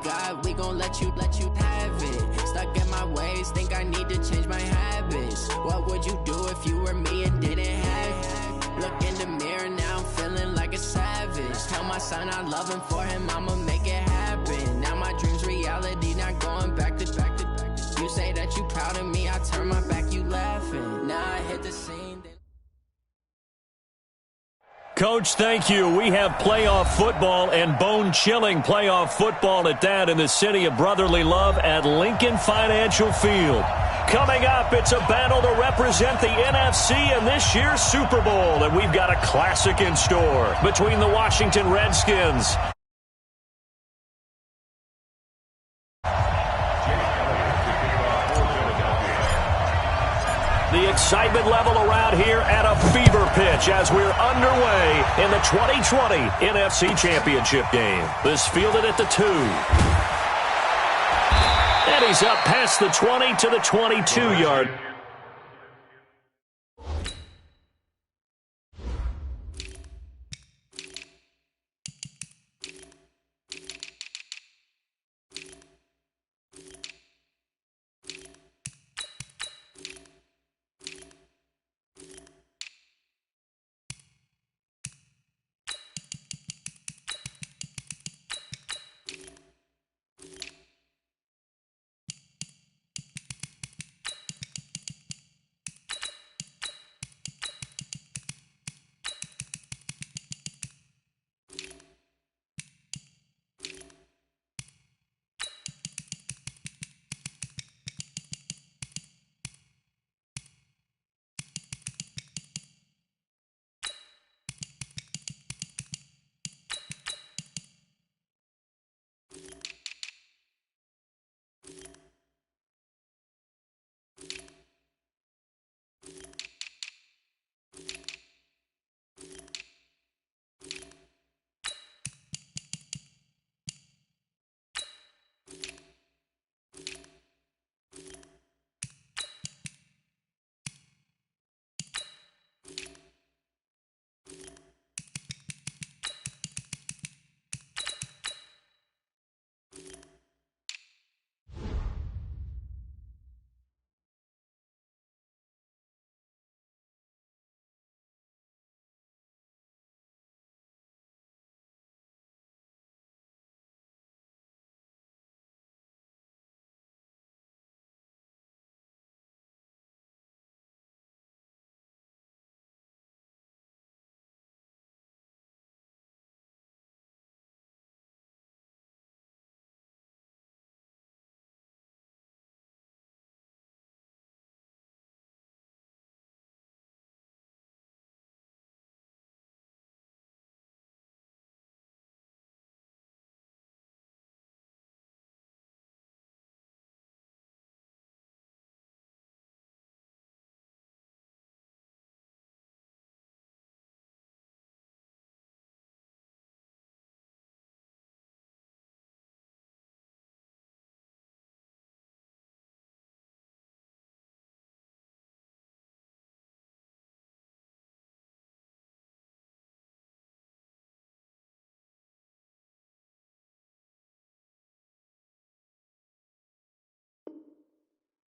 God, we gon' let you have it. Stuck in my ways, think I need to change my habits. What would you do if you were me and didn't have it? Look in the mirror, now I'm feeling like a savage. Tell my son I love him, for him I'ma make it happen. Now my dream's reality, not going back to. You say that you proud of me, I turn my back, you laughing. Now I hit the scene. Coach, thank you. We have playoff football and bone-chilling playoff football at that in the city of brotherly love at Lincoln Financial Field. Coming up, it's a battle to represent the NFC in this year's Super Bowl, and we've got a classic in store between the Washington Redskins. The excitement level around here at a fever pitch as we're underway in the 2020 NFC Championship game. This fielded at the 2. And he's up past the 20 to the 22-yard.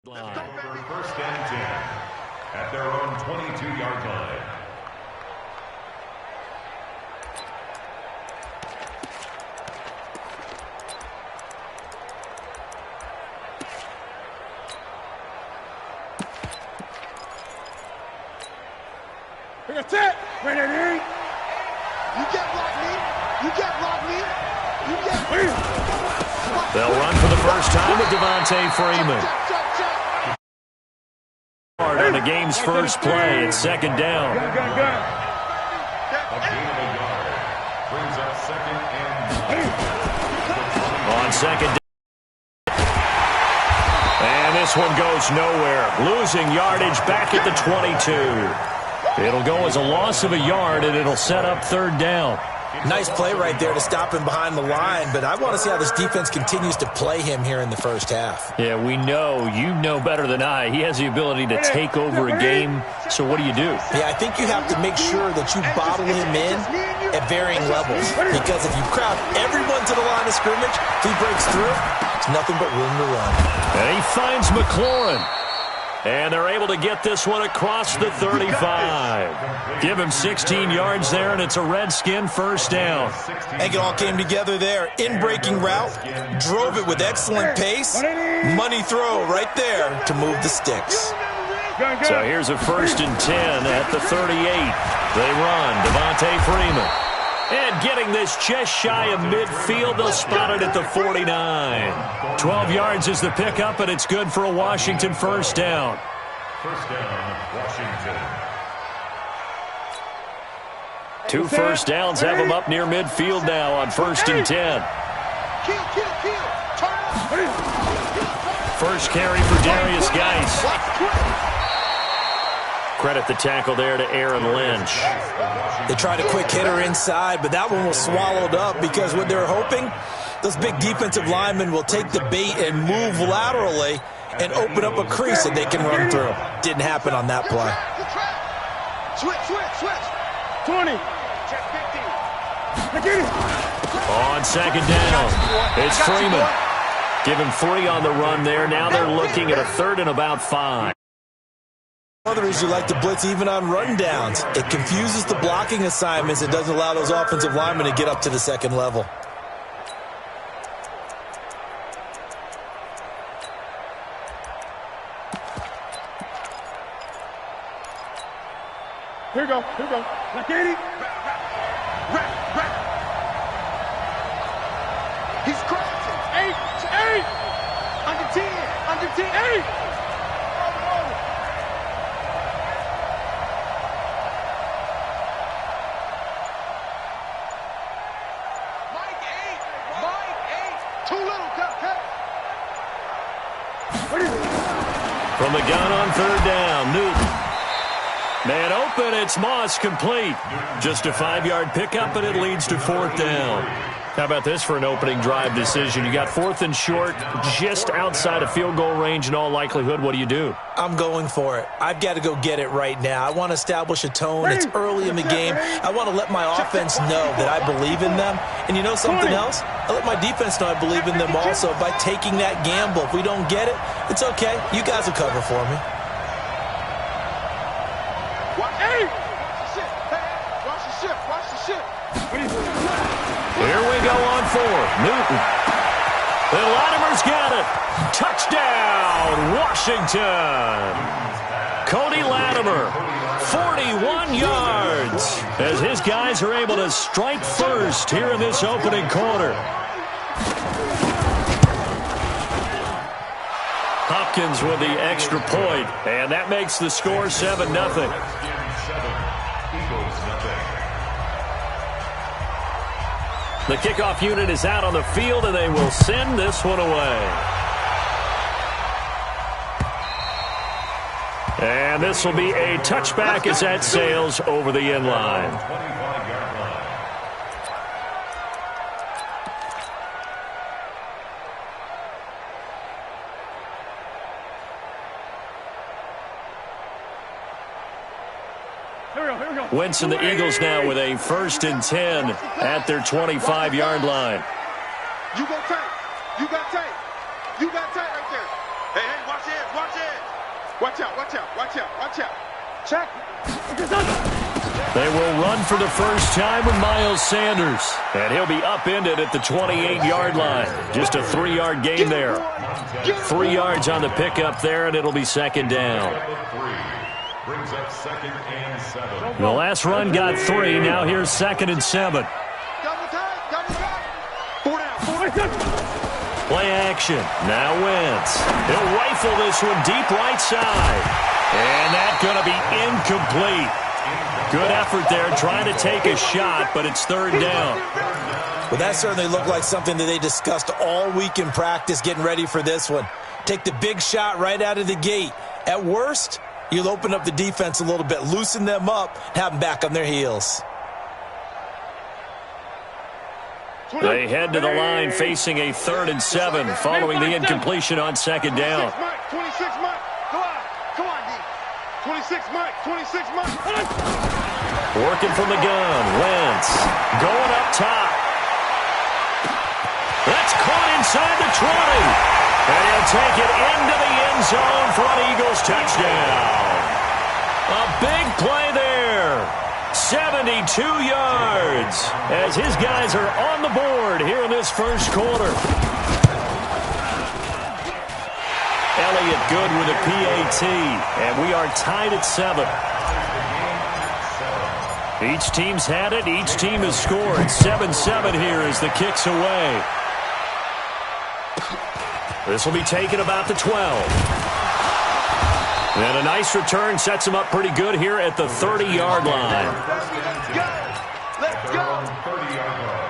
Let's go for first and 10 at their own 22-yard line. That's it. Ready? You get block me. You get block me. You get me. They'll run for the first time with Devontae Freeman. On the game's first play, it's second down. A gain of a yard brings up second and 9. On second down. And this one goes nowhere. Losing yardage back at the 22. It'll go as a loss of a yard, and it'll set up third down. Nice play right there to stop him behind the line, but I want to see how this defense continues to play him here in the first half. Yeah, we know. You know better than I. He has the ability to take over a game, so what do? Yeah, I think you have to make sure that you bottle him in at varying levels. Because if you crowd everyone to the line of scrimmage, if he breaks through, it's nothing but room to run. And he finds McLaurin. And they're able to get this one across the 35. Give him 16 yards there, and it's a Redskin first down. I think it all came together there. In-breaking route, drove it with excellent pace. Money throw right there to move the sticks. So here's a 1st and 10 at the 38. They run. Devontae Freeman. And getting this just shy of midfield, they'll spot it at the 49. 12 yards is the pickup, and it's good for a Washington first down. First down, Washington. 2 first downs have them up near midfield now on 1st and 10. First carry for Darius Geis. Credit the tackle there to Aaron Lynch. They tried a quick hitter inside, but that one was swallowed up because what they're hoping, those big defensive linemen will take the bait and move laterally and open up a crease that they can run through. Didn't happen on that play. Switch. 20. On 2nd down, it's Freeman. Give him 3 on the run there. Now they're looking at a 3rd and about 5. Other is you like to blitz even on rundowns. It confuses the blocking assignments. It doesn't allow those offensive linemen to get up to the 2nd level. Here we go. Now, Katie. Rack. He's crouching. 8. Under 10. 8. From the gun on 3rd down, Newton. Man open, it's Moss, complete. Just a 5-yard pickup, and it leads to 4th down. How about this for an opening drive decision? You got 4th and short, just outside of field goal range in all likelihood. What do you do? I'm going for it. I've got to go get it right now. I want to establish a tone. It's early in the game. I want to let my offense know that I believe in them. And you know something else? I let my defense know I believe in them also by taking that gamble. If we don't get it, it's okay. You guys will cover for me. Watch the ship. Here we go on 4th. Newton. And Latimer's got it. Touchdown, Washington. Cody Latimer, 41 yards, as his guys are able to strike first here in this opening quarter. Hopkins with the extra point, and that makes the score 7-0. The kickoff unit is out on the field, and they will send this one away. And this will be a touchback as that sails over the end line. Wentz and the Eagles now with a 1st and 10 at their 25-yard line. You go tight. You got tight. You got tight right there. Hey, watch it. Watch out. Check. They will run for the first time with Miles Sanders. And he'll be upended at the 28-yard line. Just a 3-yard gain there. 3 yards on the pickup there, and it'll be 2nd down. Brings up 2nd and 7. The last run got 3. Now here's 2nd and 7. Play action. Now Wentz. He'll rifle this one deep right side. And that's going to be incomplete. Good effort there trying to take a shot, but it's 3rd down. Well, that certainly looked like something that they discussed all week in practice getting ready for this one. Take the big shot right out of the gate. At worst, you'll open up the defense a little bit, loosen them up, have them back on their heels. They head to the line facing a 3rd and 7 following the incompletion on 2nd down. 26, Mike. Come on, D. 26, Mike. Working from the gun. Wentz going up top. That's caught inside the 20. And he'll take it into the end zone for an Eagles touchdown. A big play there. 72 yards as his guys are on the board here in this first quarter. Elliott good with a PAT, and we are tied at 7. Each team's had it. Each team has scored. 7-7 here as the kick's away. This will be taken about the 12. And a nice return sets him up pretty good here at the 30-yard line. Let's go. 30-yard line.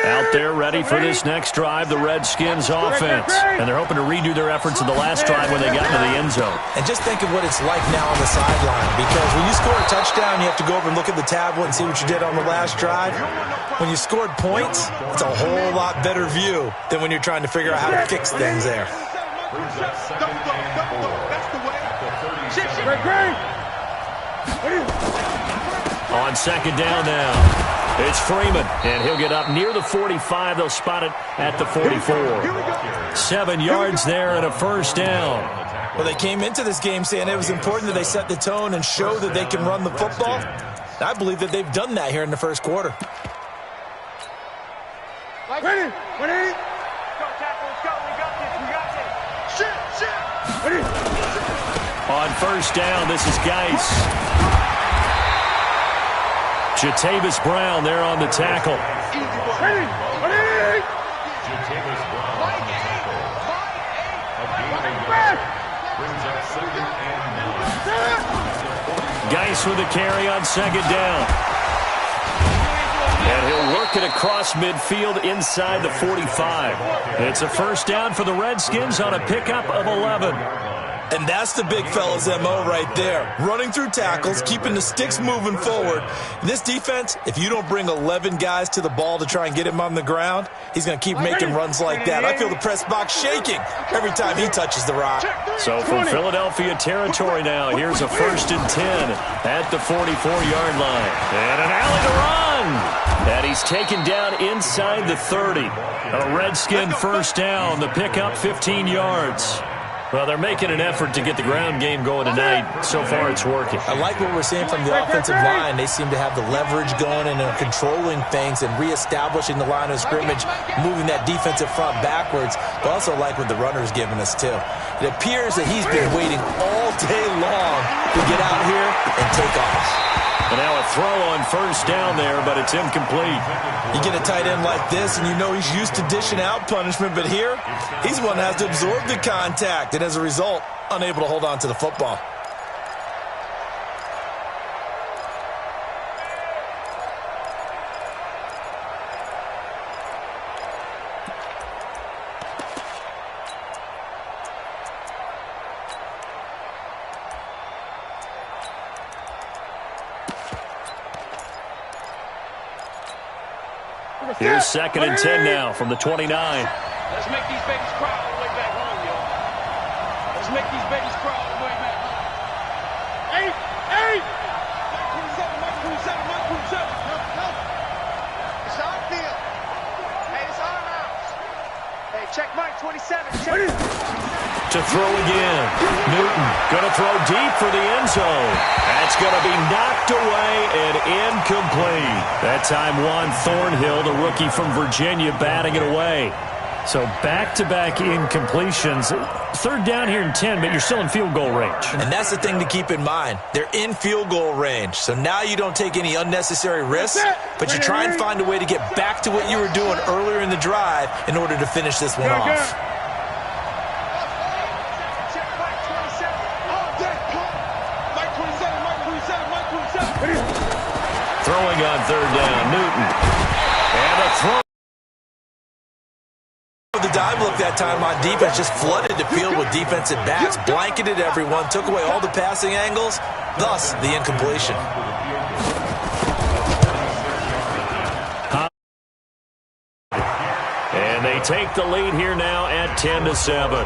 Out there ready for this next drive, the Redskins offense. And they're hoping to redo their efforts of the last drive when they got into the end zone. And just think of what it's like now on the sideline, because when you score a touchdown, you have to go over and look at the tablet and see what you did on the last drive. When you scored points, it's a whole lot better view than when you're trying to figure out how to fix things there. On second down now. It's Freeman, and he'll get up near the 45. They'll spot it at the 44. 7 yards there and a first down. Well, they came into this game saying it was important that they set the tone and show that they can run the football. And I believe that they've done that here in the first quarter. Ready. Ready. Go, tackle. Let's go. We got this. We got this. Shit. Ready. On first down, this is Geis. Jatavis Brown there on the tackle. Ready. Ready. Jatavis Brown on the tackle. A gain of yards. Brings up 2nd and 9. Geis with a carry on second down. And he'll work it across midfield inside the 45. It's a first down for the Redskins on a pickup of 11. And that's the big fella's MO right there. Running through tackles, keeping the sticks moving forward. This defense, if you don't bring 11 guys to the ball to try and get him on the ground, he's going to keep making runs like that. I feel the press box shaking every time he touches the rock. So from Philadelphia territory now, here's a 1st and 10 at the 44-yard line. And an alley to run. And he's taken down inside the 30. A Redskin first down. The pickup 15 yards. Well, they're making an effort to get the ground game going tonight. So far, it's working. I like what we're seeing from the offensive line. They seem to have the leverage going and are controlling things and reestablishing the line of scrimmage, moving that defensive front backwards. But also like what the runner's giving us, too. It appears that he's been waiting all day long to get out here and take off. And now a throw on first down there, but it's incomplete. You get a tight end like this, and you know he's used to dishing out punishment, but here, he's the one that has to absorb the contact, and as a result, unable to hold on to the football. Here's 2nd and 10 now from the 29. Let's make these babies cry all the way back home, yo. Let's make these babies cry all the way back home. Hey! Mike 27, Mike 27, Mike 27. No. It's our field. Hey, it's our house. Hey, check Mike 27. Check. To throw again. Newton going to throw deep for the end zone. That's going to be knocked away and incomplete. That time Juan Thornhill, the rookie from Virginia, batting it away. So back-to-back incompletions. 3rd down here and 10, but you're still in field goal range. And that's the thing to keep in mind. They're in field goal range. So now you don't take any unnecessary risks, but you try and find a way to get back to what you were doing earlier in the drive in order to finish this one off. Throwing on 3rd down, Newton. And a throw. The dime look that time on defense just flooded the field with defensive backs, blanketed everyone, took away all the passing angles, thus the incompletion. take the lead here now at 10-7.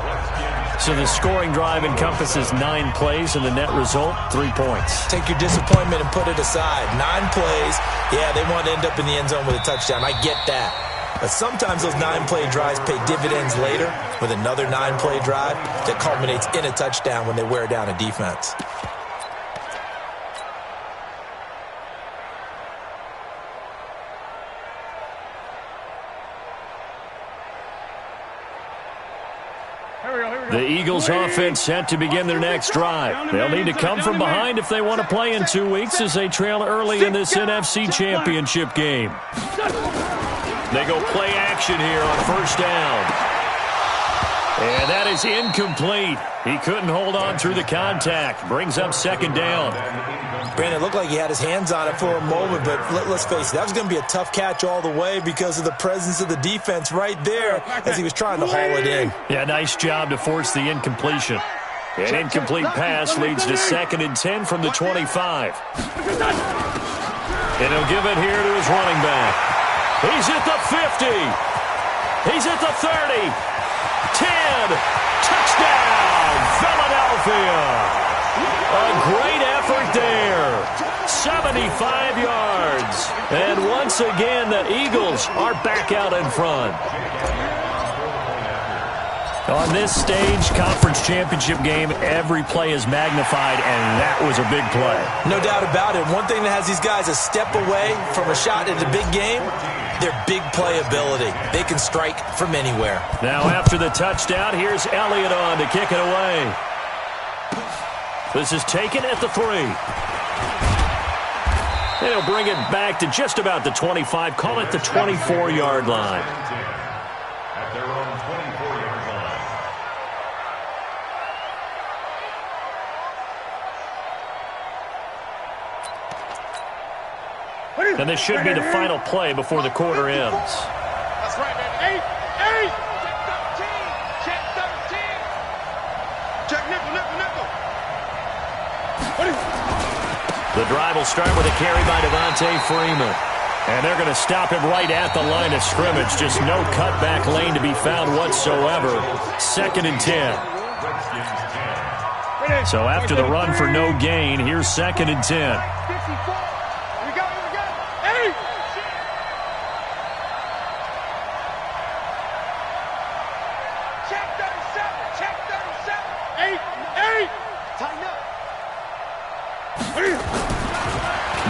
So the scoring drive encompasses 9 plays, and the net result, 3 points. Take your disappointment and put it aside. 9 plays. Yeah, they want to end up in the end zone with a touchdown. I get that. But sometimes those 9-play drives pay dividends later with another 9-play drive that culminates in a touchdown when they wear down a defense. The Eagles offense set to begin their next drive. They'll need to come from behind if they want to play in 2 weeks as they trail early in this Nfc Championship game. They go play action here on first down. And that is incomplete. He couldn't hold on through the contact. Brings up second down. Brandon, it looked like he had his hands on it for a moment, but let's face it, that was going to be a tough catch all the way because of the presence of the defense right there as he was trying to haul it in. Yeah, nice job to force the incompletion. An incomplete pass leads to 2nd and 10 from the 25. And he'll give it here to his running back. He's at the 50. He's at the 30. 10. Touchdown, Philadelphia. A great effort there. 75 yards. And once again, the Eagles are back out in front. On this stage, conference championship game, every play is magnified, and that was a big play. No doubt about it. One thing that has these guys a step away from a shot at a big game, their big play ability. They can strike from anywhere. Now after the touchdown, here's Elliott on to kick it away. This is taken at the 3. They'll bring it back to just about the 25. Call it the 24-yard line. At their own 24-yard line. And this should be the final play before the quarter ends. That's right, man. 8. Check 13. Check nickel. The drive will start with a carry by Devontae Freeman. And they're going to stop him right at the line of scrimmage. Just no cutback lane to be found whatsoever. 2nd and 10. So after the run for no gain, here's 2nd and 10.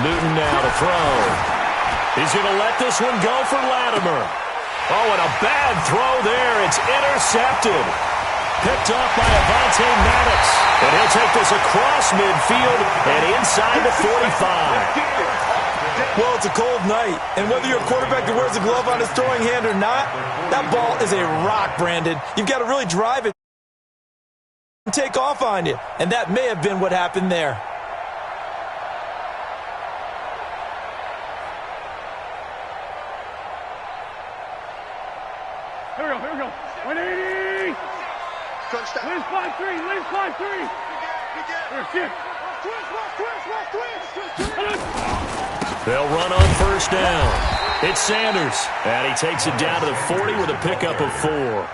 Newton now to throw. He's going to let this one go for Latimer. Oh, and a bad throw there. It's intercepted. Picked off by Avonte Maddox. And he'll take this across midfield and inside the 45. Well, it's a cold night, and whether you're a quarterback that wears a glove on his throwing hand or not, that ball is a rock, Brandon. You've got to really drive it and take off on you, and that may have been what happened there. Here we go. 180. Liz 5-3. They'll run on first down. It's Sanders, and he takes it down to the 40 with a pickup of 4.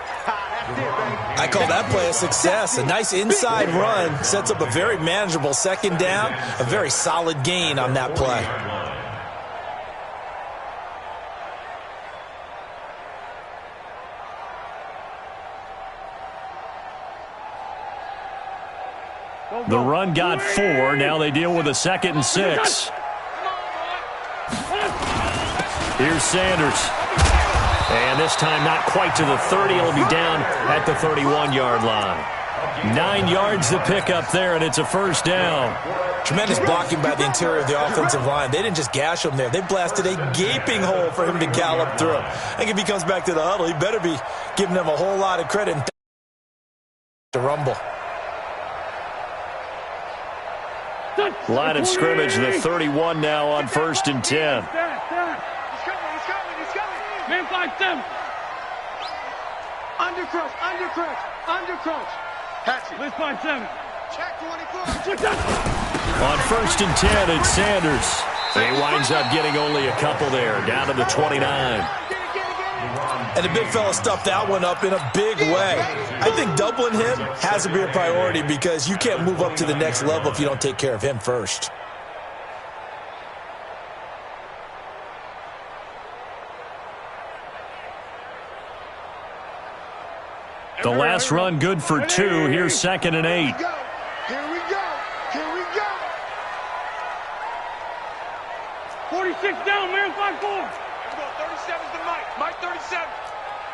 I call that play a success. A nice inside run sets up a very manageable second down, a very solid gain on that play. The run got 4. Now they deal with a 2nd and 6. Here's Sanders. And this time not quite to the 30. It'll be down at the 31-yard line. 9 yards to pick up there, and it's a first down. Tremendous blocking by the interior of the offensive line. They didn't just gash him there. They blasted a gaping hole for him to gallop through. I think if he comes back to the huddle, he better be giving them a whole lot of credit and to rumble. Line of scrimmage, the 31 now on 1st and 10. He's coming. Man 5-7. Undercrunch. Hatchet. Liz 5-7. Check 24. On 1st and 10, it's Sanders. He winds up getting only a couple there, down to the 29. And the big fella stuffed that one up in a big way. I think doubling him has to be a priority because you can't move up to the next level if you don't take care of him first. The last run good for 2. Here's 2nd and 8. Here we go. Here we go. 46 down, man. 5-4. Here we go. 37's the Mike. Mike 37.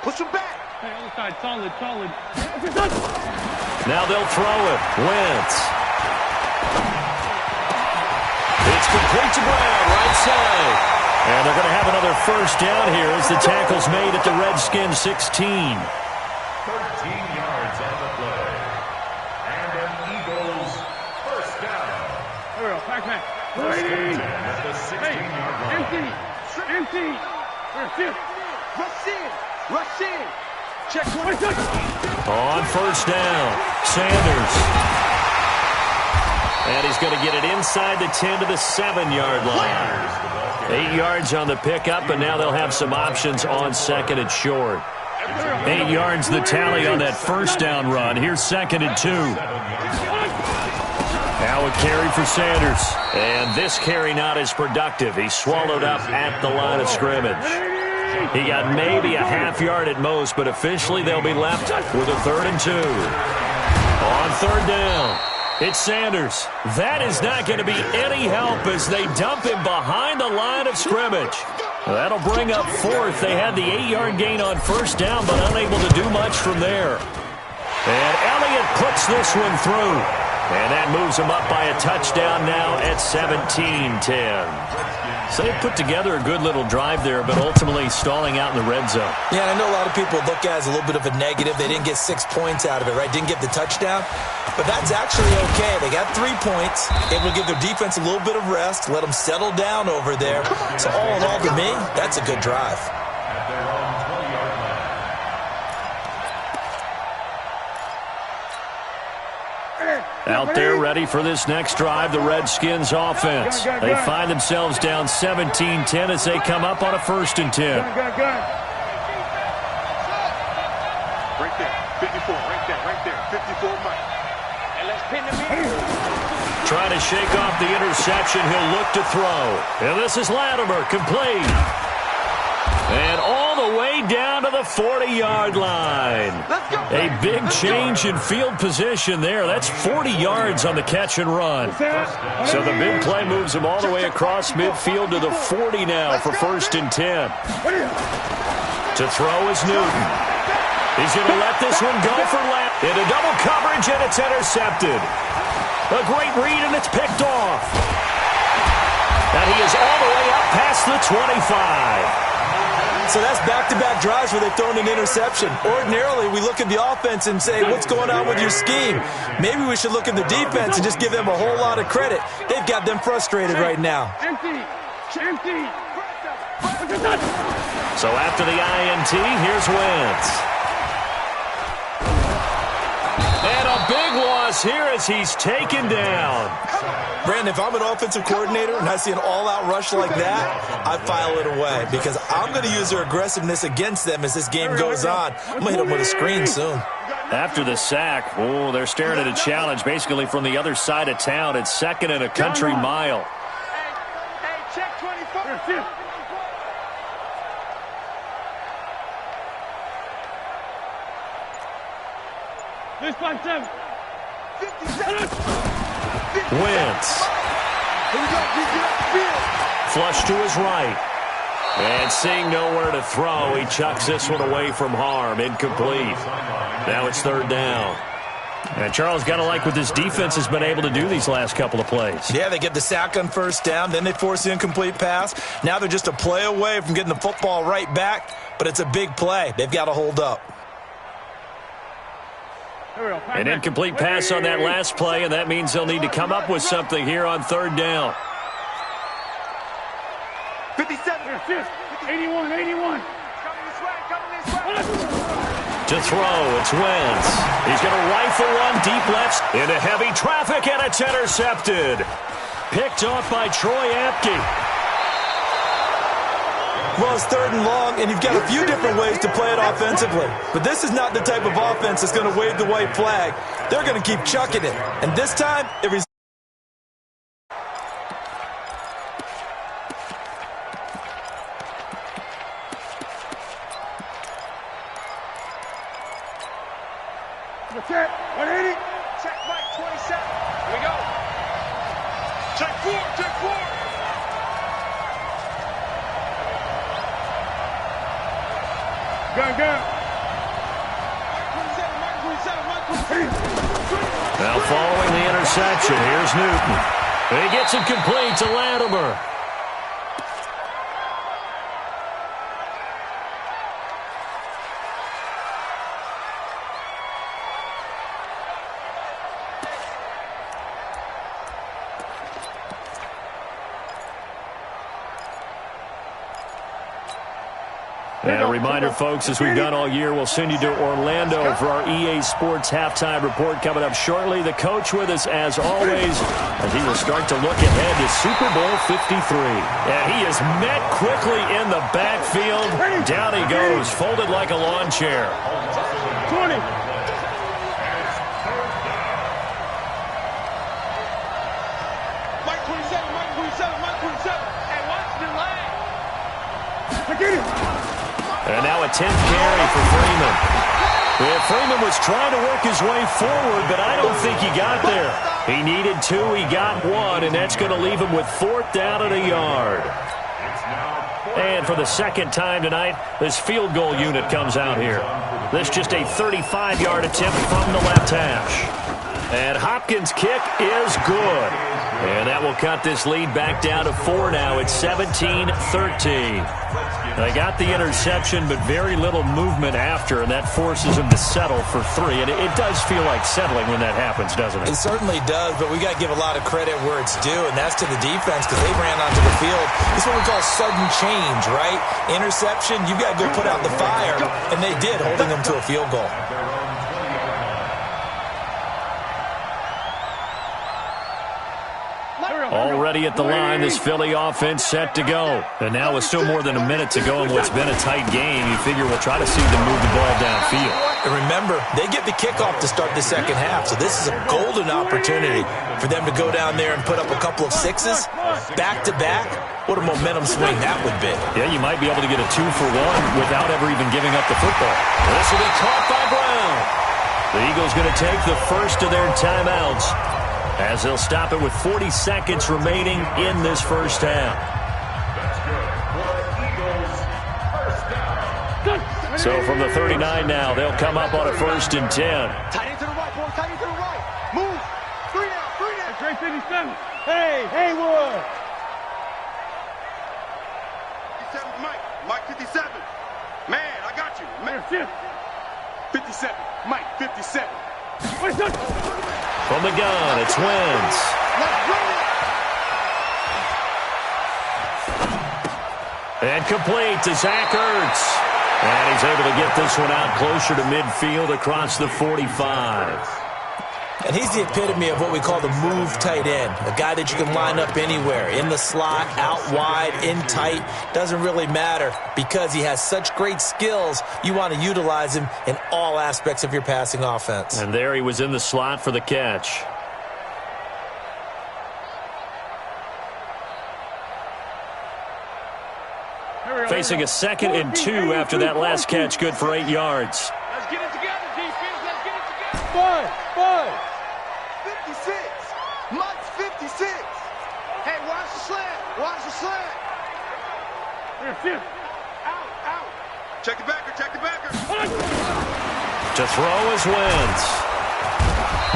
Push him back. Hey, other side. Solid, solid. Now they'll throw it. Wentz. It's complete to Brown, right side. And they're going to have another first down here as the tackle's made at the Redskins 16. 13 yards on the play. And an Eagles first down. Here we go. Pac-Man. First and 10 at the 16-yard line. Empty. Empty. Rush in. Rush in. Check one. On first down, Sanders. And he's going to get it inside the 10 to the 7-yard line. 8 yards on the pickup, and now they'll have some options on 2nd and short. 8 yards the tally on that first down run. Here's 2nd and 2. Now a carry for Sanders. And this carry not as productive. He swallowed up at the line of scrimmage. He got maybe a half yard at most, but officially they'll be left with a 3rd and 2. On 3rd down, it's Sanders. That is not going to be any help as they dump him behind the line of scrimmage. That'll bring up 4th. They had the 8-yard gain on first down, but unable to do much from there. And Elliott puts this one through. And that moves them up by a touchdown now at 17-10. So they put together a good little drive there, but ultimately stalling out in the red zone. Yeah, I know a lot of people look at it as a little bit of a negative. They didn't get 6 points out of it, right? Didn't get the touchdown. But that's actually okay. They got 3 points. Able to give their defense a little bit of rest, let them settle down over there. So all in all, to me, that's a good drive. At their own 20-yard line. Out there ready for this next drive, the Redskins offense. They find themselves down 17-10 as they come up on a 1st and 10. Right there, 54, right there, 54 Mike. And let's pin them in. Trying to shake off the interception, he'll look to throw. And this is Latimer, complete. And all the way down to the 40-yard line. A big change in field position there. That's 40 yards on the catch and run. So the big play moves him all the way across midfield to the 40 now for 1st and 10. To throw is Newton. He's going to let this one go for Lamb. Into double coverage, and it's intercepted. A great read, and it's picked off. And he is all the way up past the 25. So that's back-to-back drives where they've thrown an interception. Ordinarily, we look at the offense and say, what's going on with your scheme? Maybe we should look at the defense and just give them a whole lot of credit. They've got them frustrated right now. Empty. So after the INT, here's Wentz. And a big loss here as he's taken down. Brandon, if I'm an offensive coordinator and I see an all-out rush like that, I file it away because I'm going to use their aggressiveness against them as this game goes on. I'm going to hit them with a screen soon. After the sack, they're staring at a challenge basically from the other side of town. It's 2nd and a country mile. Hey, check 24. This 5-7. 57. Wentz. Flush to his right. And seeing nowhere to throw, he chucks this one away from harm. Incomplete. Now it's 3rd down. And Charles, got to like what this defense has been able to do these last couple of plays. Yeah, they get the sack on 1st down, then they force the incomplete pass. Now they're just a play away from getting the football right back, but it's a big play. They've got to hold up. An incomplete pass on that last play, and that means they'll need to come up with something here on 3rd down. 57. 81. To throw, it's Wentz. He's going to rifle one deep left into heavy traffic, and it's intercepted. Picked off by Troy Apke. Well, it's 3rd and long, and you've got a few different ways to play it offensively. But this is not the type of offense that's going to wave the white flag. They're going to keep chucking it. And this time, it results. Check, 180. Check, Mike, 27. Here we go. Check 4, check 4. Gun. Mike 27, Mike 27. Now following the interception, here's Newton. He gets it complete to Latimer. And a reminder, folks, as we've done all year, we'll send you to Orlando for our EA Sports halftime report coming up shortly. The coach with us, as always, as he will start to look ahead to Super Bowl 53. And he is met quickly in the backfield. Down he goes, folded like a lawn chair. 20. Mike 27, Mike 27, Mike 27. And watch the leg. I get it. And now a 10th carry for Freeman. Yeah, Freeman was trying to work his way forward, but I don't think he got there. He needed 2, he got 1, and that's going to leave him with 4th down and a yard. And for the 2nd time tonight, this field goal unit comes out here. This just a 35-yard attempt from the left hash. And Hopkins' kick is good. And that will cut this lead back down to 4 now. It's 17-13. They got the interception, but very little movement after, and that forces him to settle for 3. And it does feel like settling when that happens, doesn't it? It certainly does, but we got to give a lot of credit where it's due, and that's to the defense because they ran onto the field. This is what we call sudden change, right? Interception, you got to go put out the fire, and they did, holding them to a field goal. Already at the line, this Philly offense set to go. And now with still more than a minute to go in what's been a tight game, you figure we'll try to see them move the ball downfield. And remember, they get the kickoff to start the 2nd half, so this is a golden opportunity for them to go down there and put up a couple of 6s back-to-back. What a momentum swing that would be. Yeah, you might be able to get a 2-for-1 without ever even giving up the football. This will be caught by Brown. The Eagles going to take the first of their timeouts, as they'll stop it with 40 seconds remaining in this first half. So from the 39 now, they'll come up on a 1st and 10. Tight end to the right, boy. Tight end to the right. Move. 3 now. Great 57. Hey, Haywood. 57, Mike. Mike 57. Man, I got you. Man, 57. Mike 57. From the gun, it's Wentz. And complete to Zach Ertz. And he's able to get this one out closer to midfield across the 45. And he's the epitome of what we call the move tight end. A guy that you can line up anywhere, in the slot, out wide, in tight. Doesn't really matter because he has such great skills. You want to utilize him in all aspects of your passing offense. And there he was in the slot for the catch. Facing a 2nd and 2 after that last catch, good for 8 yards. Let's get it together, defense. Let's get it together. 5. 56. Mike's 56. Hey, watch the slant. Watch the slant. Out. Check the backer. To throw is Wentz.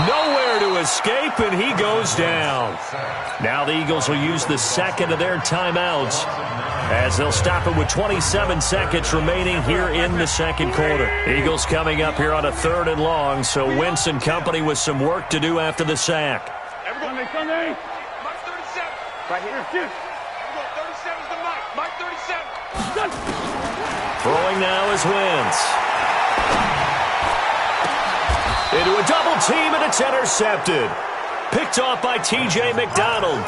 Nowhere to escape, and he goes down. Now the Eagles will use the 2nd of their timeouts, as they'll stop it with 27 seconds remaining here in the 2nd quarter. Eagles coming up here on a 3rd and long, so Wentz and company with some work to do after the sack. Everybody, Sunday. Mike 37. Right here. 37 is the Mike. Mike 37. Throwing now is Wentz. Into a double team, and it's intercepted. Picked off by T.J. McDonald.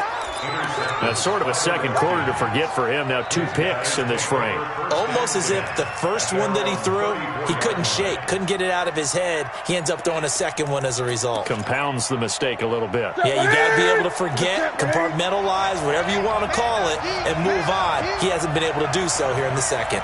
That's sort of a second quarter to forget for him. Now 2 picks in this frame. Almost as if the first one that he threw, he couldn't shake, couldn't get it out of his head. He ends up throwing a second one as a result. Compounds the mistake a little bit. Yeah, you got to be able to forget, compartmentalize, whatever you want to call it, and move on. He hasn't been able to do so here in the second.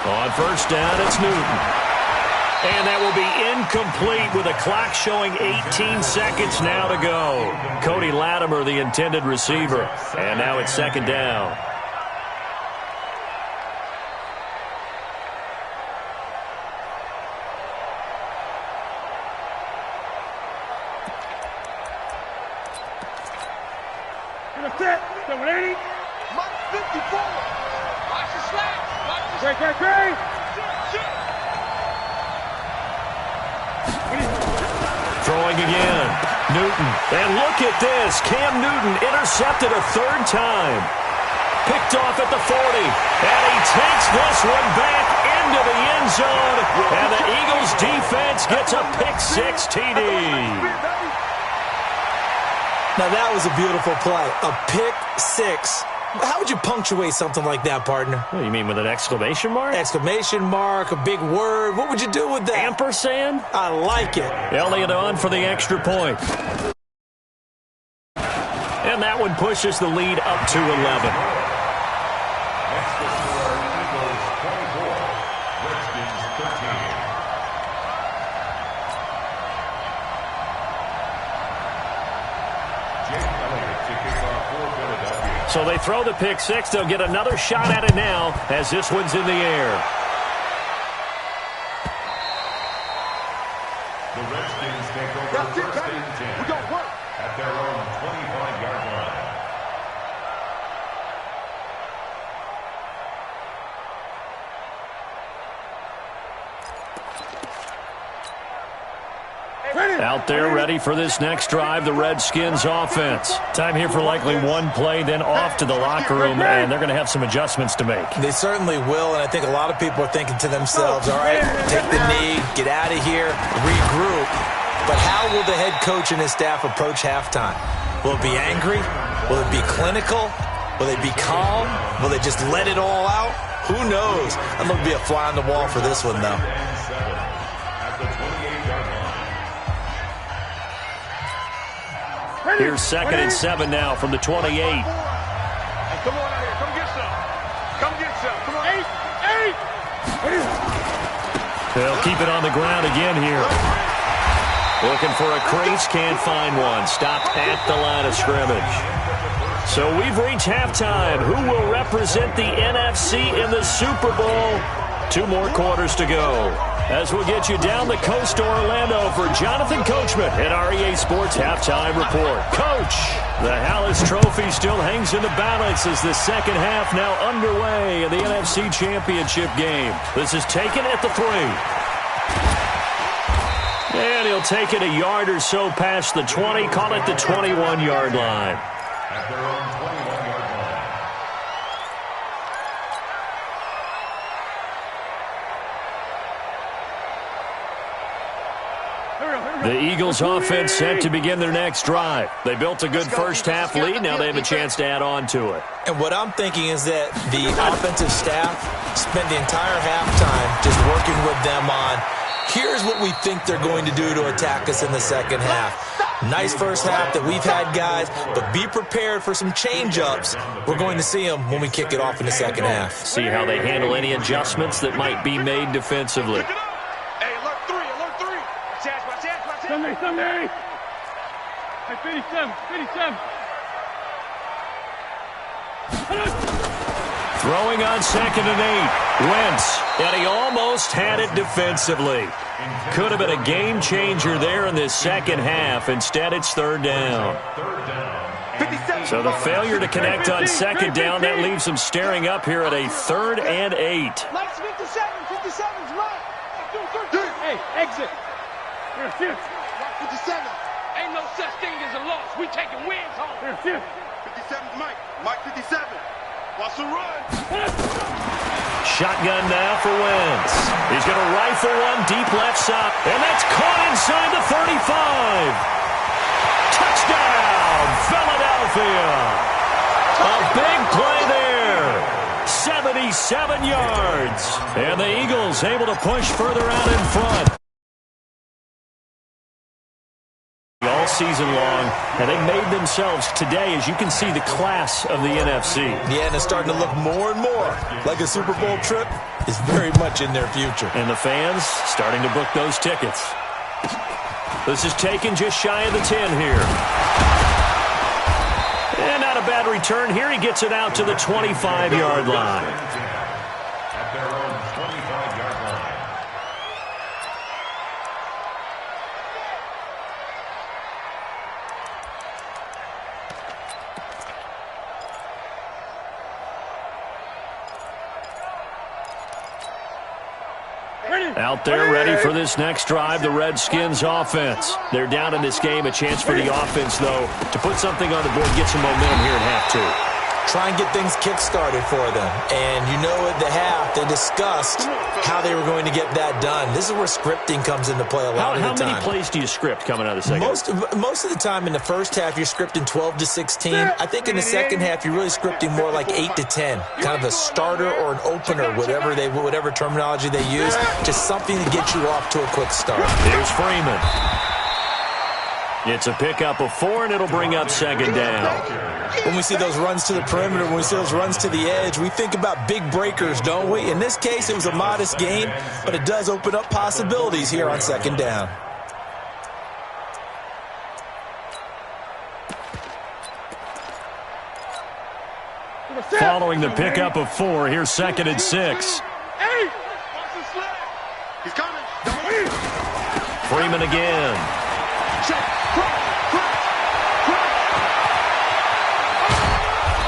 On first down, it's Newton. And that will be incomplete with a clock showing 18 seconds now to go. Cody Latimer, the intended receiver. And now it's second down. Throwing again. Newton. And look at this. Cam Newton intercepted a third time. Picked off at the 40. And he takes this one back into the end zone. And the Eagles defense gets a pick-6 TD. Now that was a beautiful play. A pick-6. How would you punctuate something like that, partner? What, you mean with an exclamation mark? Exclamation mark, a big word. What would you do with that? Ampersand? I like it. Elliott on for the extra point. And that one pushes the lead up to 11. Next is for Eagles 24, Redskins 13. Jake Elliott to kick off for Philadelphia. So they throw the pick-6. They'll get another shot at it now as this one's in the air. The Redskins take over first and 10 at their own 25-yard line. Out there ready for this next drive, the Redskins offense. Time here for likely one play, then off to the locker room, and they're going to have some adjustments to make. They certainly will, and I think a lot of people are thinking to themselves, all right, take the knee, get out of here, regroup. But how will the head coach and his staff approach halftime? Will it be angry? Will it be clinical? Will they be calm? Will they just let it all out? Who knows? I'm going to be a fly on the wall for this one, though. Here's 2nd and 7 now from the 28. Hey, come on out here. Come get some. Come get some. Come on. 8. They'll keep it on the ground again here. Looking for a crease, can't find one. Stopped at the line of scrimmage. So we've reached halftime. Who will represent the NFC in the Super Bowl? 2 more quarters to go. As we'll get you down the coast to Orlando for Jonathan Coachman at our EA Sports Halftime Report. Coach, the Hallis Trophy still hangs in the balance as the second half now underway in the NFC Championship game. This is taken at the 3. And he'll take it a yard or so past the 20, call it the 21-yard line. At their own 21-yard line. The Eagles offense set to begin their next drive. They built a good first half lead. Now they have a chance to add on to it. And what I'm thinking is that the offensive staff spent the entire halftime just working with them on, here's what we think they're going to do to attack us in the second half. Nice first half that we've had, guys, but be prepared for some change-ups. We're going to see them when we kick it off in the second half. See how they handle any adjustments that might be made defensively. Hey, alert 3, alert 3. Sunday. Hey, 57. Throwing on 2nd and 8. Wentz, and he almost had it defensively. Could have been a game changer there in this second half. Instead, it's 3rd down. So the failure to connect on 2nd down, that leaves him staring up here at a 3rd and 8. 57's mine. Hey, exit. 57. Ain't no such thing as a loss. We taking wins home. 57's Mike. Mike 57. Watch the run. Shotgun now for Wentz. He's going to rifle one deep left side. And that's caught inside the 35. Touchdown, Philadelphia. A big play there. 77 yards. And the Eagles able to push further out in front. All season long, and they made themselves today, as you can see, the class of the NFC. Yeah, and it's starting to look more and more like a Super Bowl trip is very much in their future. And the fans starting to book those tickets. This is taken just shy of the 10 here. And not a bad return here. He gets it out to the 25-yard line. At their own 25-yard line. Out there ready for this next drive, the Redskins offense. They're down in this game. A chance for the offense, though, to put something on the board, get some momentum here at half two. Try and get things kick-started for them. And you know at the half, they discussed how they were going to get that done. This is where scripting comes into play a lot of the time. How many plays do you script coming out of the second? Most of the time in the first half, you're scripting 12 to 16. I think in the second half, you're really scripting more like 8 to 10. Kind of a starter or an opener, whatever terminology they use. Just something to get you off to a quick start. Here's Freeman. It's a pickup of 4, and it'll bring up second down. When we see those runs to the perimeter, when we see those runs to the edge, we think about big breakers, don't we? In this case, it was a modest gain, but it does open up possibilities here on second down. Following the pickup of 4, here's second and 6. He's coming. Freeman again.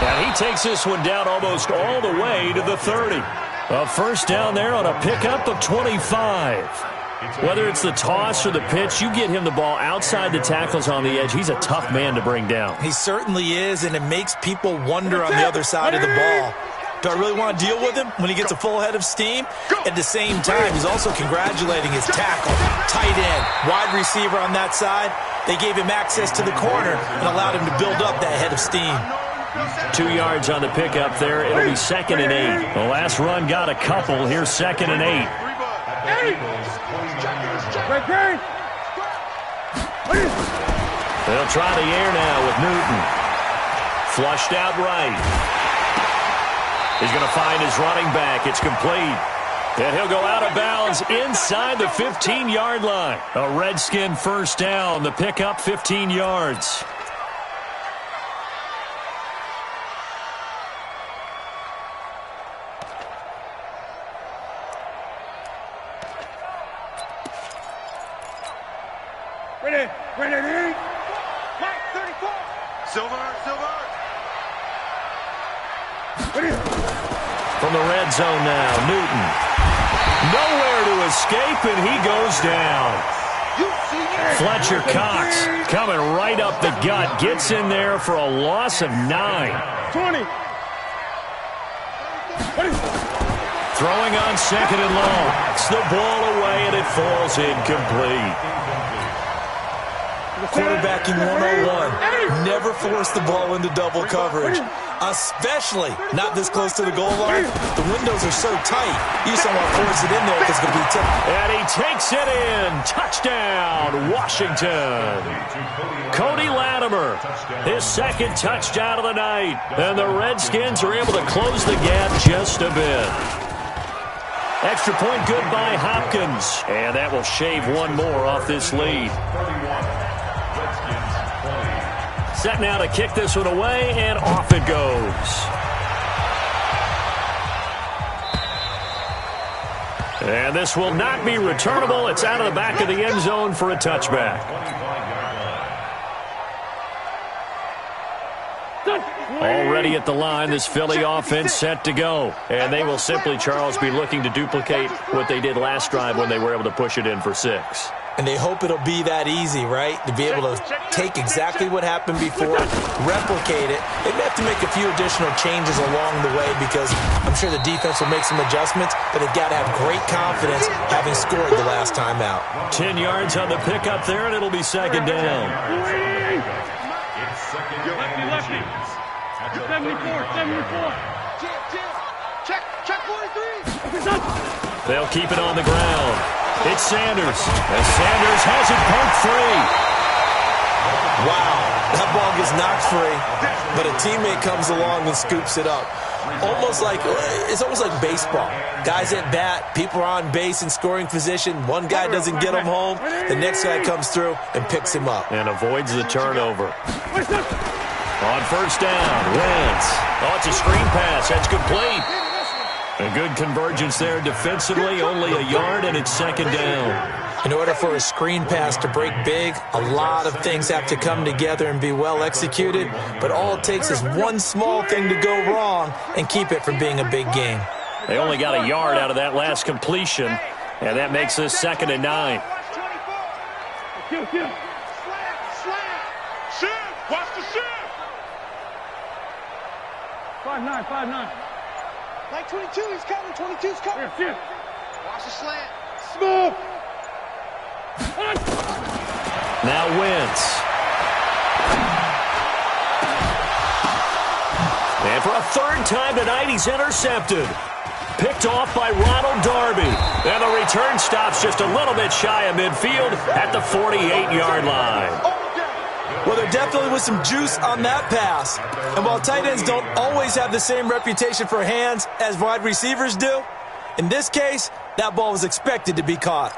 And he takes this one down almost all the way to the 30. A first down there on a pickup of 25. Whether it's the toss or the pitch, you get him the ball outside the tackles on the edge. He's a tough man to bring down. He certainly is, and it makes people wonder on the other side of the ball. Do I really want to deal with him when he gets a full head of steam? At the same time, he's also congratulating his tackle, tight end, wide receiver on that side. They gave him access to the corner and allowed him to build up that head of steam. 2 yards on the pickup there. It'll be second and 8. The last run got a couple. Here's second and 8. They'll try the air now with Newton. Flushed out right. He's going to find his running back. It's complete. And he'll go out of bounds inside the 15-yard line. A Redskin first down. The pickup 15 yards. Ready. Mike, 34. Silver. Ready. From the red zone now, Newton. Nowhere to escape, and he goes down. Fletcher Cox coming right up the gut. Gets in there for a loss of 9. 20. Throwing on second and long. Knocks the ball away, and it falls incomplete. Quarterbacking 101. Never force the ball into double coverage, especially not this close to the goal line. The windows are so tight, you just don't want to force it in there because it's going to be tough. And he takes it in. Touchdown, Washington. Cody Latimer, his second touchdown of the night. And the Redskins are able to close the gap just a bit. Extra point good by Hopkins. And that will shave one more off this lead. Set now to kick this one away, and off it goes. And this will not be returnable. It's out of the back of the end zone for a touchback. Already at the line, this Philly offense set to go. And they will simply, Charles, be looking to duplicate what they did last drive when they were able to push it in for 6. And they hope it'll be that easy, right? To be able to take exactly what happened before, replicate it. They may have to make a few additional changes along the way because I'm sure the defense will make some adjustments, but they've got to have great confidence having scored the last time out. 10 yards on the pickup there, and it'll be second down. It's second and Lefty. 74. Check 43. They'll keep it on the ground. It's Sanders. And Sanders has it pumped free. Wow, that ball gets knocked free, but a teammate comes along and scoops it up. It's almost like baseball. Guys at bat, people are on base in scoring position. One guy doesn't get him home. The next guy comes through and picks him up. And avoids the turnover. On first down, Wentz. Oh, it's a screen pass. That's complete. A good convergence there defensively, only a yard, and it's second down. In order for a screen pass to break big, a lot of things have to come together and be well executed, but all it takes is one small thing to go wrong and keep it from being a big game. They only got a yard out of that last completion, and that makes this second and 9. Watch the shift. 5-9. Like 22, he's coming. 22's coming. Here. Watch the slant. Smooth. Now Wentz. And for a third time tonight, he's intercepted. Picked off by Ronald Darby. And the return stops just a little bit shy of midfield at the 48-yard line. Well, there definitely was some juice on that pass. And while tight ends don't always have the same reputation for hands as wide receivers do, in this case, that ball was expected to be caught.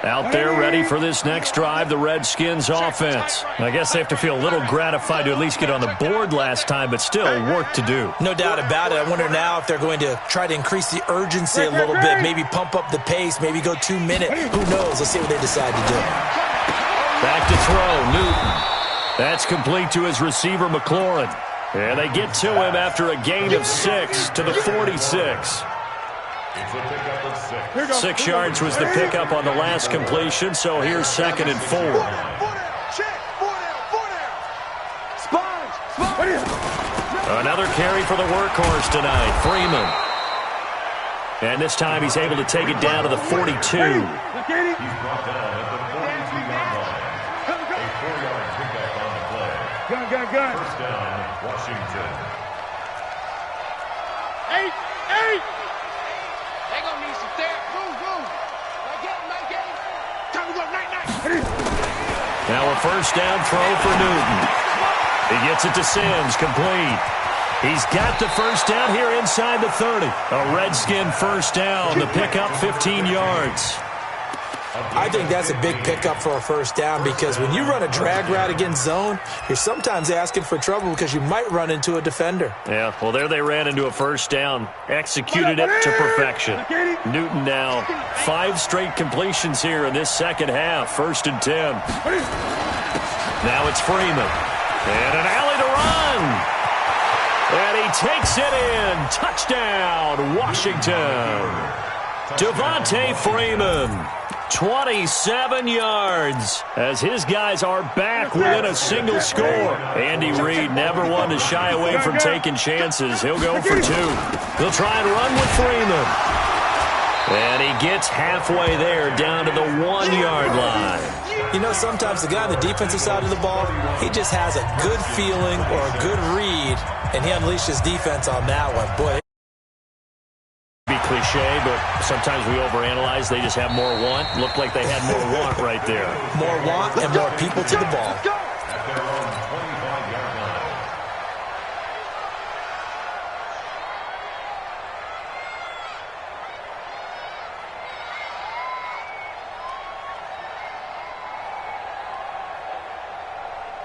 Out there ready for this next drive, the Redskins offense. I guess they have to feel a little gratified to at least get on the board last time, but still work to do. No doubt about it. I wonder now if they're going to try to increase the urgency a little bit, maybe pump up the pace, maybe go 2 minutes. Who knows? Let's see what they decide to do. Back to throw, Newton. That's complete to his receiver, McLaurin. And they get to him after a gain of 6 to the 46. It's a pickup of 6. 6 yards was the pickup on the last completion, so here's second and 4. Another carry for the workhorse tonight, Freeman. And this time he's able to take it down to the 42. He's brought down at the 42-yard line. A 4-yard pickup on the play. Gun. First down, Washington. 8. They gonna need some therapy. Boom. Night game. Time to go, night. Now a first down throw for Newton. He gets it to Sims, complete. He's got the first down here inside the 30. A Redskin first down, the pickup 15 yards. I think that's a big pickup for a first down because when you run a drag route against zone, you're sometimes asking for trouble because you might run into a defender. Yeah, well, there they ran into a first down, executed it to perfection. Newton now 5 straight completions here in this second half, 1st and 10. Now it's Freeman, and an alley to run. And he takes it in. Touchdown, Washington. Devontae Freeman. 27 yards as his guys are back within a single score. Andy Reid never one to shy away from taking chances. He'll go for 2. He'll try and run with Freeman. And he gets halfway there down to the 1-yard line. You know, sometimes the guy on the defensive side of the ball, he just has a good feeling or a good read, and he unleashes defense on that one. Boy, cliche, but sometimes we overanalyze. They just have more want. Looked like they had more want right there. More want and more people to the ball. At their own 25-yard line.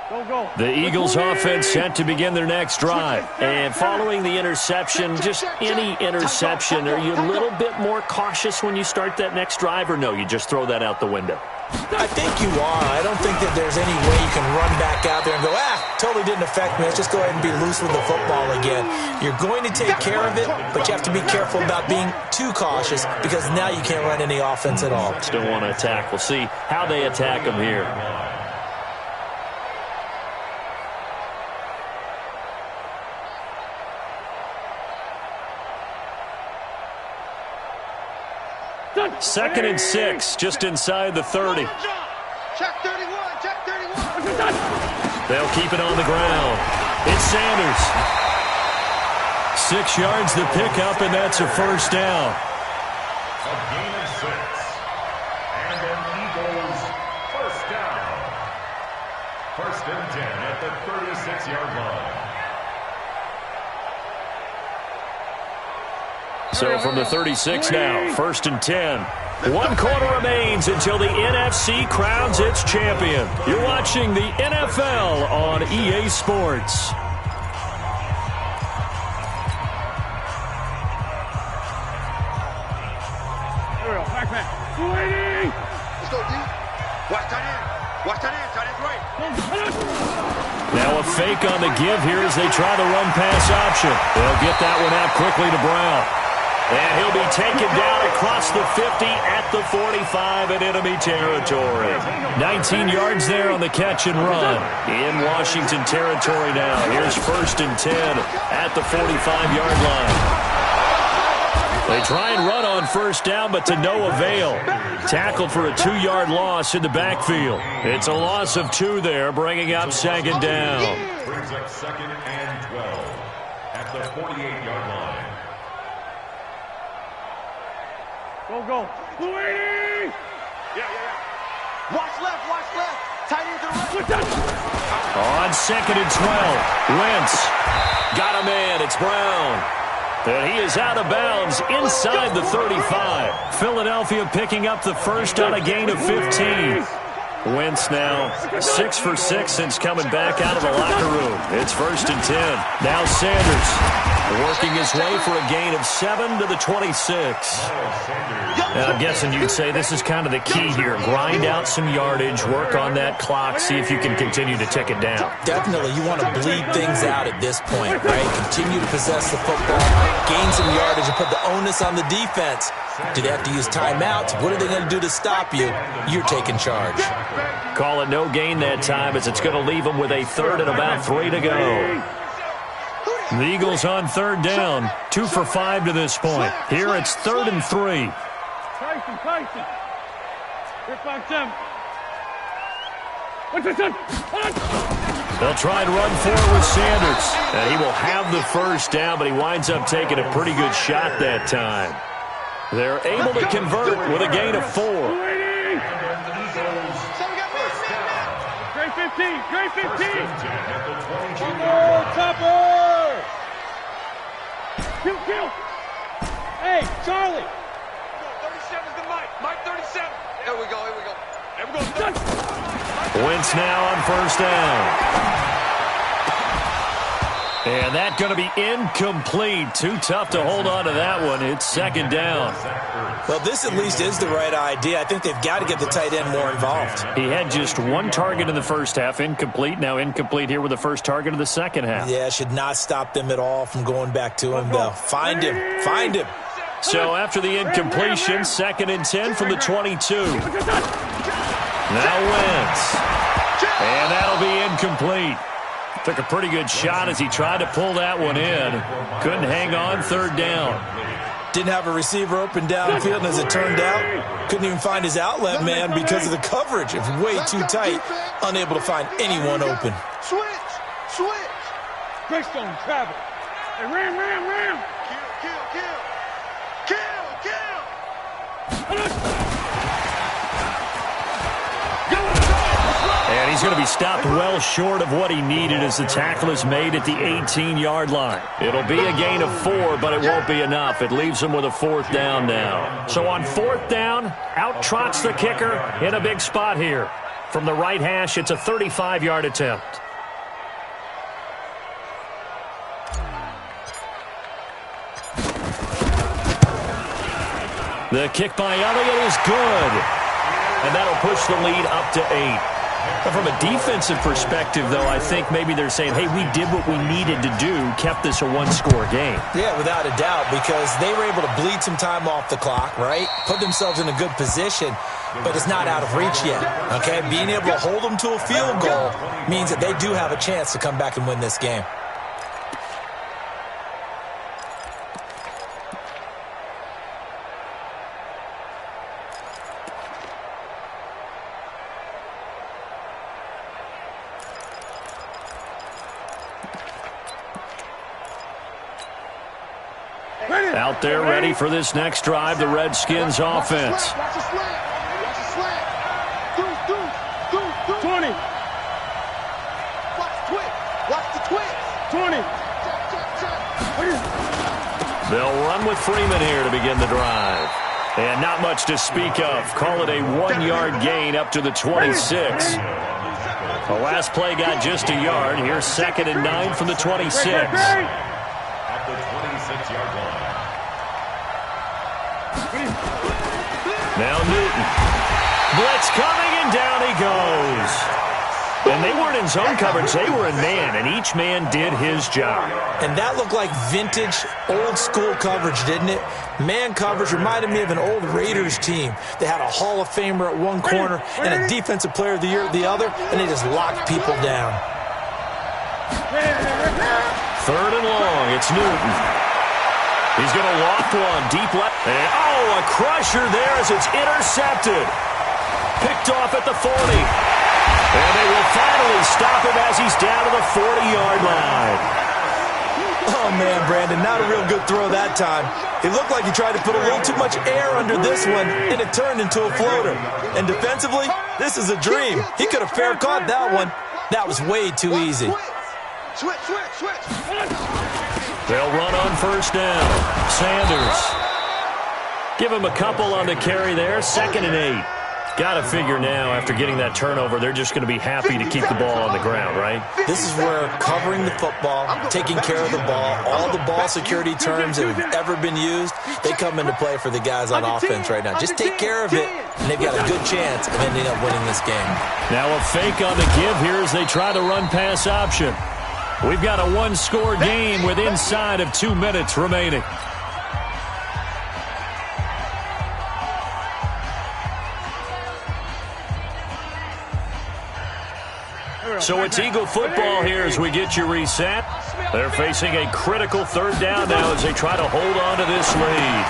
The Eagles offense set to begin their next drive. And following the interception, just any interception, are you a little bit more cautious when you start that next drive, or no, you just throw that out the window? I think you are. I don't think that there's any way you can run back out there and go, totally didn't affect me. Let's just go ahead and be loose with the football again. You're going to take care of it, but you have to be careful about being too cautious because now you can't run any offense at all. Still want to attack. We'll see how they attack them here. Second and 6, just inside the 30. Check 31, check 31. They'll keep it on the ground. It's Sanders. 6 yards the pickup, and that's a first down. A gain of 6. And an Eagles first down. First and 10 at the 36-yard line. So from the 36 now, first and 10. 1 quarter remains until the NFC crowns its champion. You're watching the NFL on EA Sports. Let's go, D. Watch that in. Watch that in. Tight end's right. Now a fake on the give here as they try the run-pass option. They'll get that one out quickly to Brown. And he'll be taken down across the 50 at the 45 in enemy territory. 19 yards there on the catch and run. In Washington territory now. Here's first and 10 at the 45-yard line. They try and run on first down, but to no avail. Tackled for a 2-yard loss in the backfield. It's a loss of 2 there, bringing up second down. Brings up second and 12 at the 48-yard line. Go. Louie! Yeah. Watch left. Tight end to the right. On second and 12, Wentz got a man. It's Brown. And he is out of bounds inside the 35. Philadelphia picking up the first on a gain of 15. Wentz now 6 for 6 since coming back out of the locker room. It's first and 10. Now Sanders working his way for a gain of 7 to the 26. Now, I'm guessing you'd say this is kind of the key here. Grind out some yardage, work on that clock, see if you can continue to tick it down. Definitely, you want to bleed things out at this point, right? Continue to possess the football, gain some yardage, and put the onus on the defense. Do they have to use timeouts? What are they going to do to stop you? You're taking charge. Call it no gain that time as it's going to leave them with a third and about 3 to go. The Eagles on third down, 2 for 5 to this point. Here it's 3rd and 3. Tyson. Here, 5-7. They'll try and run forward with Sanders. And he will have the first down, but he winds up taking a pretty good shot that time. They're able to convert with a gain of 4. Great 15. Topper. Kill. Hey, Charlie. 37's the Mike 37. Here we go. Wentz now on first down. And that's going to be incomplete. Too tough to hold on to that one. It's second down. Well, this at least is the right idea. I think they've got to get the tight end more involved. He had just 1 target in the first half. Incomplete. Now incomplete here with the first target of the second half. Yeah, should not stop them at all from going back to him, though. Find him. So after the incompletion, 2nd and 10 from the 22. Now Wentz. And that'll be incomplete. Took a pretty good shot as he tried to pull that one in. Couldn't hang on, 3rd down. Didn't have a receiver open downfield, and as it turned out, couldn't even find his outlet man because of the coverage. It was way too tight, unable to find anyone open. Switch. Greystone travel. Hey, ram. Kill. And he's going to be stopped well short of what he needed as the tackle is made at the 18-yard line. It'll be a gain of 4, but it won't be enough. It leaves him with a 4th down now. So on 4th down, out trots the kicker in a big spot here. From the right hash, it's a 35-yard attempt. The kick by Elliott is good. And that'll push the lead up to 8. But from a defensive perspective, though, I think maybe they're saying, hey, we did what we needed to do, kept this a one-score game. Yeah, without a doubt, because they were able to bleed some time off the clock, right? Put themselves in a good position, but it's not out of reach yet, okay? Being able to hold them to a field goal means that they do have a chance to come back and win this game. Out there ready for this next drive, the Redskins offense. Watch the slant. Watch the slant. Do. 20. Watch the twist. Watch the twist. 20. They'll run with Freeman here to begin the drive. And not much to speak of. Call it a 1-yard gain up to the 26. The last play got just a yard. Here's 2nd and 9 from the 26. At the 26-yard line. Now Newton. Blitz coming, and down he goes. And they weren't in zone coverage. They were in man, and each man did his job. And that looked like vintage, old-school coverage, didn't it? Man coverage reminded me of an old Raiders team. They had a Hall of Famer at one corner and a Defensive Player of the Year at the other, and they just locked people down. 3rd and long. It's Newton. He's going to loft one deep left. And, a crusher there as it's intercepted. Picked off at the 40. And they will finally stop him as he's down to the 40-yard line. Oh, man, Brandon, not a real good throw that time. It looked like he tried to put a little too much air under this one, and it turned into a floater. And defensively, this is a dream. He could have fair caught that one. That was way too easy. Switch. They'll run on 1st down. Sanders. Give him a couple on the carry there. 2nd and 8. Got to figure now, after getting that turnover, they're just going to be happy to keep the ball on the ground, right? This is where covering the football, taking care of the ball, all the ball security terms that have ever been used, they come into play for the guys on offense right now. Just take care of it, and they've got a good chance of ending up winning this game. Now a fake on the give here as they try the run-pass option. We've got a one-score game with inside of 2 minutes remaining. So it's Eagle football here as we get you reset. They're facing a critical 3rd down now as they try to hold on to this lead.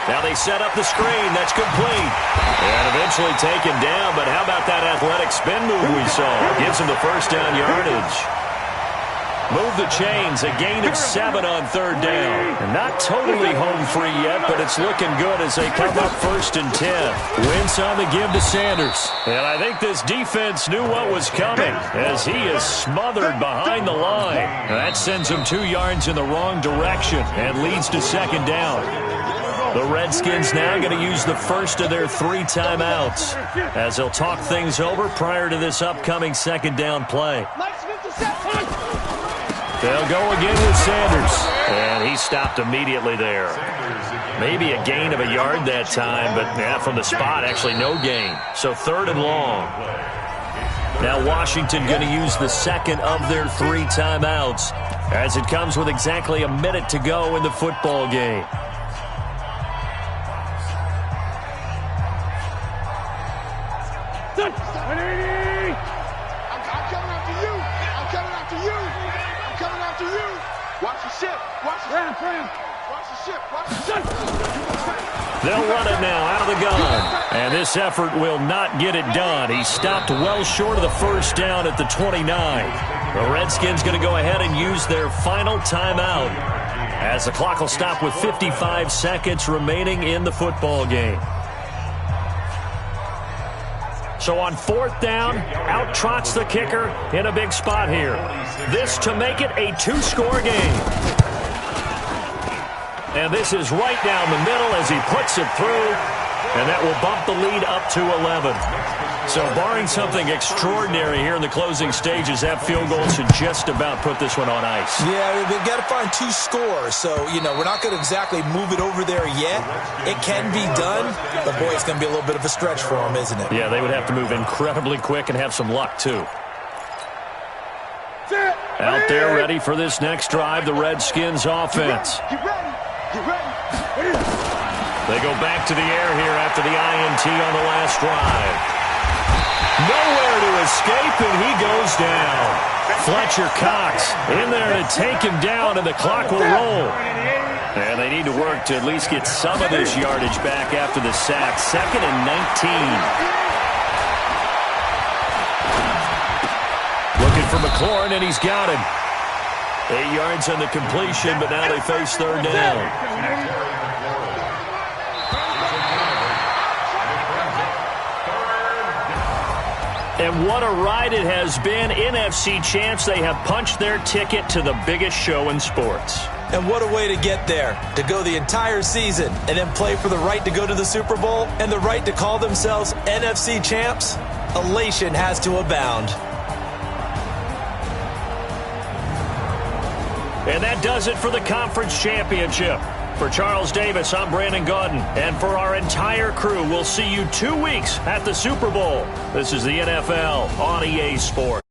Now they set up the screen. That's complete. And eventually taken down, but how about that athletic spin move we saw? Gives him the 1st down yardage. Move the chains, a gain of 7 on 3rd down. And not totally home free yet, but it's looking good as they come up 1st and 10. Wentz on the give to Sanders. And I think this defense knew what was coming as he is smothered behind the line. And that sends him 2 yards in the wrong direction and leads to 2nd down. The Redskins now going to use the first of their 3 timeouts as they'll talk things over prior to this upcoming 2nd down play. They'll go again with Sanders. And he stopped immediately there. Maybe a gain of a yard that time, but from the spot, actually no gain. So 3rd and long. Now Washington going to use the 2nd of their 3 timeouts as it comes with exactly a minute to go in the football game. They'll run it now out of the gun. And this effort will not get it done. He stopped well short of the 1st down at the 29. The Redskins going to go ahead and use their final timeout as the clock will stop with 55 seconds remaining in the football game. So on 4th down, out trots the kicker in a big spot here. This to make it a 2-score game. And this is right down the middle as he puts it through. And that will bump the lead up to 11. So barring something extraordinary here in the closing stages, that field goal should just about put this one on ice. Yeah, we've got to find 2 scores. So, we're not going to exactly move it over there yet. It can be done, but boy, it's going to be a little bit of a stretch for them, isn't it? Yeah, they would have to move incredibly quick and have some luck, too. Out there ready for this next drive, the Redskins offense. They go back to the air here after the INT on the last drive. Nowhere to escape, and he goes down. Fletcher Cox in there to take him down, and the clock will roll. And they need to work to at least get some of this yardage back after the sack. 2nd and 19. Looking for McLaurin, and he's got him. 8 yards on the completion, but now they face 3rd down. And what a ride it has been. NFC champs, they have punched their ticket to the biggest show in sports. And what a way to get there, to go the entire season and then play for the right to go to the Super Bowl and the right to call themselves NFC champs. Elation has to abound. And that does it for the conference championship. For Charles Davis, I'm Brandon Gaudin. And for our entire crew, we'll see you 2 weeks at the Super Bowl. This is the NFL on EA Sports.